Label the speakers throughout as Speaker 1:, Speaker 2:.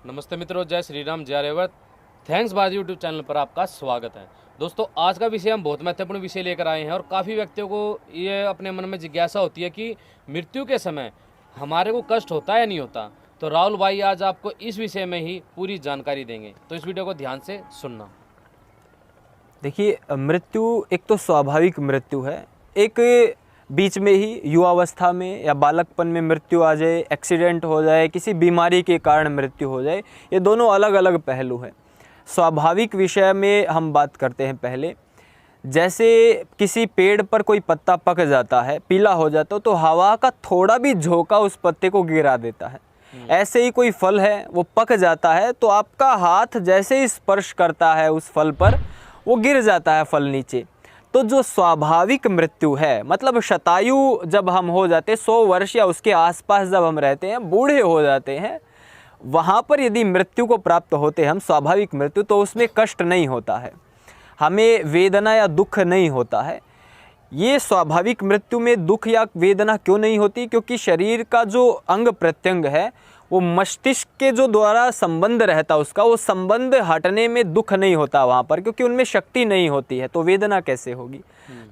Speaker 1: नमस्ते मित्रों, जय श्री राम, जय रेवत। थैंक्स बाज यूट्यूब चैनल पर आपका स्वागत है। दोस्तों, आज का विषय हम बहुत महत्वपूर्ण विषय लेकर आए हैं और काफ़ी व्यक्तियों को ये अपने मन में जिज्ञासा होती है कि मृत्यु के समय हमारे को कष्ट होता है या नहीं होता। तो राहुल भाई आज आपको इस विषय में ही पूरी जानकारी देंगे, तो इस वीडियो को ध्यान से सुनना।
Speaker 2: देखिए, मृत्यु एक तो स्वाभाविक मृत्यु है। एक बीच में ही युवावस्था में या बालकपन में मृत्यु आ जाए, एक्सीडेंट हो जाए, किसी बीमारी के कारण मृत्यु हो जाए, ये दोनों अलग अलग पहलू हैं। स्वाभाविक विषय में हम बात करते हैं पहले। जैसे किसी पेड़ पर कोई पत्ता पक जाता है, पीला हो जाता है, तो हवा का थोड़ा भी झोंका उस पत्ते को गिरा देता है। ऐसे ही कोई फल है, वो पक जाता है तो आपका हाथ जैसे ही स्पर्श करता है उस फल पर, वो गिर जाता है फल नीचे। तो जो स्वाभाविक मृत्यु है, मतलब शतायु जब हम हो जाते, 100 वर्ष या उसके आसपास जब हम रहते हैं, बूढ़े हो जाते हैं, वहाँ पर यदि मृत्यु को प्राप्त होते हैं हम, स्वाभाविक मृत्यु, तो उसमें कष्ट नहीं होता है, हमें वेदना या दुख नहीं होता है। ये स्वाभाविक मृत्यु में दुख या वेदना क्यों नहीं होती? क्योंकि शरीर का जो अंग प्रत्यंग है वो मस्तिष्क के जो द्वारा संबंध रहता उसका, वो संबंध हटने में दुख नहीं होता वहाँ पर, क्योंकि उनमें शक्ति नहीं होती है, तो वेदना कैसे होगी?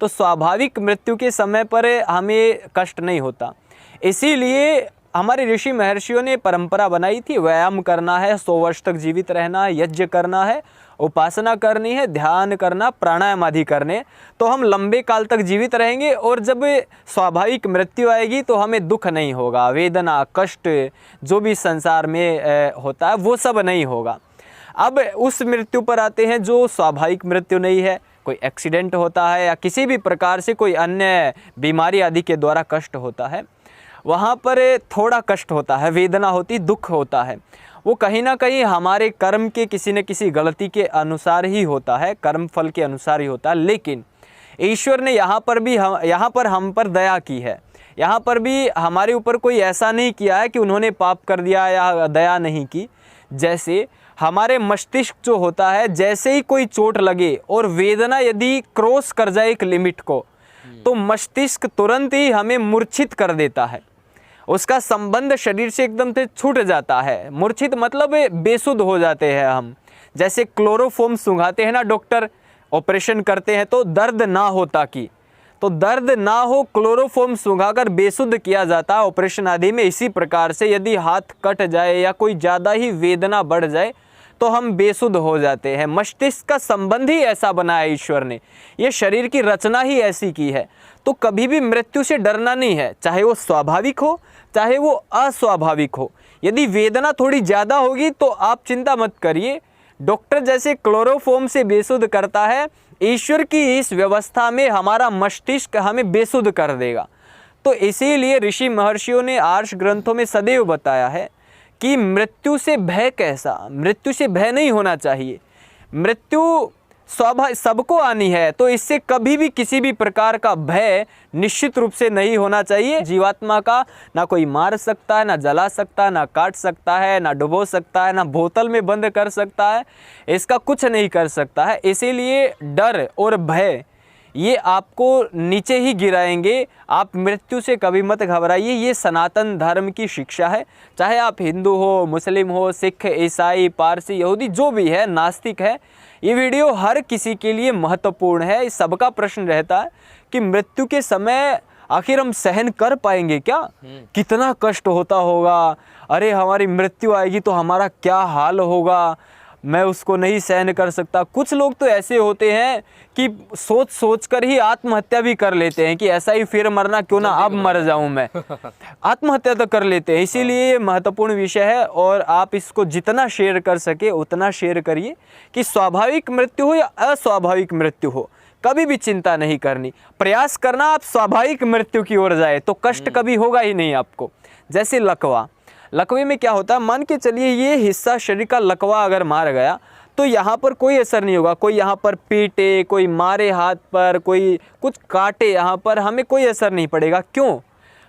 Speaker 2: तो स्वाभाविक मृत्यु के समय पर हमें कष्ट नहीं होता। इसीलिए हमारे ऋषि महर्षियों ने परंपरा बनाई थी, व्यायाम करना है, 100 वर्ष तक जीवित रहना है, यज्ञ करना है, उपासना करनी है, ध्यान करना, प्राणायाम आदि करने, तो हम लंबे काल तक जीवित रहेंगे और जब स्वाभाविक मृत्यु आएगी तो हमें दुख नहीं होगा, वेदना, कष्ट जो भी संसार में होता है वो सब नहीं होगा। अब उस मृत्यु पर आते हैं जो स्वाभाविक मृत्यु नहीं है, कोई एक्सीडेंट होता है या किसी भी प्रकार से कोई अन्य बीमारी आदि के द्वारा कष्ट होता है, वहाँ पर थोड़ा कष्ट होता है, वेदना होती, दुख होता है। वो कहीं ना कहीं हमारे कर्म के किसी न किसी गलती के अनुसार ही होता है, कर्म फल के अनुसार ही होता है। लेकिन ईश्वर ने यहाँ पर हम पर दया की है। यहाँ पर भी हमारे ऊपर कोई ऐसा नहीं किया है कि उन्होंने पाप कर दिया या दया नहीं की। जैसे हमारे मस्तिष्क जो होता है, जैसे ही कोई चोट लगे और वेदना यदि क्रॉस कर जाए एक लिमिट को, तो मस्तिष्क तुरंत ही हमें मूर्छित कर देता है, उसका संबंध शरीर से एकदम से छूट जाता है। मूर्छित मतलब बेसुध हो जाते हैं हम। जैसे क्लोरोफॉर्म सुंघाते हैं ना डॉक्टर, ऑपरेशन करते हैं तो दर्द ना हो, ताकि तो दर्द ना हो, क्लोरोफॉर्म सुंघाकर बेसुध किया जाता है ऑपरेशन आदि में। इसी प्रकार से यदि हाथ कट जाए या कोई ज़्यादा ही वेदना बढ़ जाए तो हम बेसुध हो जाते हैं। मस्तिष्क का संबंध ही ऐसा बना है ईश्वर ने, ये शरीर की रचना ही ऐसी की है। तो कभी भी मृत्यु से डरना नहीं है, चाहे वो स्वाभाविक हो चाहे वो अस्वाभाविक हो। यदि वेदना थोड़ी ज़्यादा होगी तो आप चिंता मत करिए, डॉक्टर जैसे क्लोरोफॉर्म से बेसुध करता है, ईश्वर की इस व्यवस्था में हमारा मस्तिष्क हमें बेसुध कर देगा। तो इसीलिए ऋषि महर्षियों ने आर्ष ग्रंथों में सदैव बताया है कि मृत्यु से भय कैसा, मृत्यु से भय नहीं होना चाहिए। मृत्यु स्वाभाविक सबको आनी है, तो इससे कभी भी किसी भी प्रकार का भय निश्चित रूप से नहीं होना चाहिए। जीवात्मा का ना कोई मार सकता है, ना जला सकता है, ना काट सकता है, ना डुबो सकता है, ना बोतल में बंद कर सकता है, इसका कुछ नहीं कर सकता है। इसीलिए डर और भय ये आपको नीचे ही गिराएंगे। आप मृत्यु से कभी मत घबराइए, ये सनातन धर्म की शिक्षा है। चाहे आप हिंदू हो, मुस्लिम हो, सिख, ईसाई, पारसी, यहूदी, जो भी है, नास्तिक है, ये वीडियो हर किसी के लिए महत्वपूर्ण है। सबका प्रश्न रहता है कि मृत्यु के समय आखिर हम सहन कर पाएंगे क्या? कितना कष्ट होता होगा, अरे हमारी मृत्यु आएगी तो हमारा क्या हाल होगा, मैं उसको नहीं सहन कर सकता। कुछ लोग तो ऐसे होते हैं कि सोच सोच कर ही आत्महत्या भी कर लेते हैं कि ऐसा ही फिर मरना, क्यों ना अब मर जाऊं मैं, आत्महत्या तो कर लेते हैं। इसीलिए ये महत्वपूर्ण विषय है और आप इसको जितना शेयर कर सके उतना शेयर करिए कि स्वाभाविक मृत्यु हो या अस्वाभाविक मृत्यु हो, कभी भी चिंता नहीं करनी। प्रयास करना आप स्वाभाविक मृत्यु की ओर जाए तो कष्ट कभी होगा ही नहीं आपको। जैसे लकवे में क्या होता है, मान के चलिए ये हिस्सा शरीर का लकवा अगर मार गया तो यहाँ पर कोई असर नहीं होगा। कोई यहाँ पर पीटे, कोई मारे हाथ पर, कोई कुछ काटे, यहाँ पर हमें कोई असर नहीं पड़ेगा। क्यों?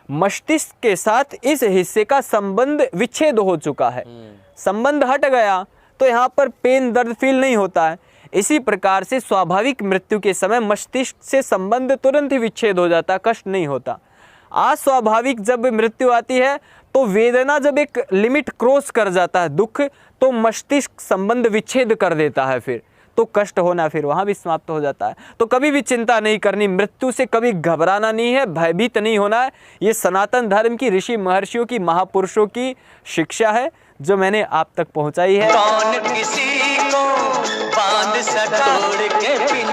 Speaker 2: मस्तिष्क के साथ इस हिस्से का संबंध विच्छेद हो चुका है, संबंध हट गया, तो यहाँ पर पेन, दर्द फील नहीं होता है। इसी प्रकार से स्वाभाविक मृत्यु के समय मस्तिष्क से संबंध तुरंत ही विच्छेद हो जाता, कष्ट नहीं होता। अस्वाभाविक जब मृत्यु आती है तो वेदना जब एक लिमिट क्रॉस कर जाता है दुख, तो मस्तिष्क संबंध विच्छेद कर देता है, फिर तो कष्ट होना फिर वहाँ भी समाप्त हो जाता है। तो कभी भी चिंता नहीं करनी, मृत्यु से कभी घबराना नहीं है, भयभीत नहीं होना है। ये सनातन धर्म की ऋषि महर्षियों की महापुरुषों की शिक्षा है जो मैंने आप तक पहुँचाई है।
Speaker 3: कौन किसी को बांध सकोड़ के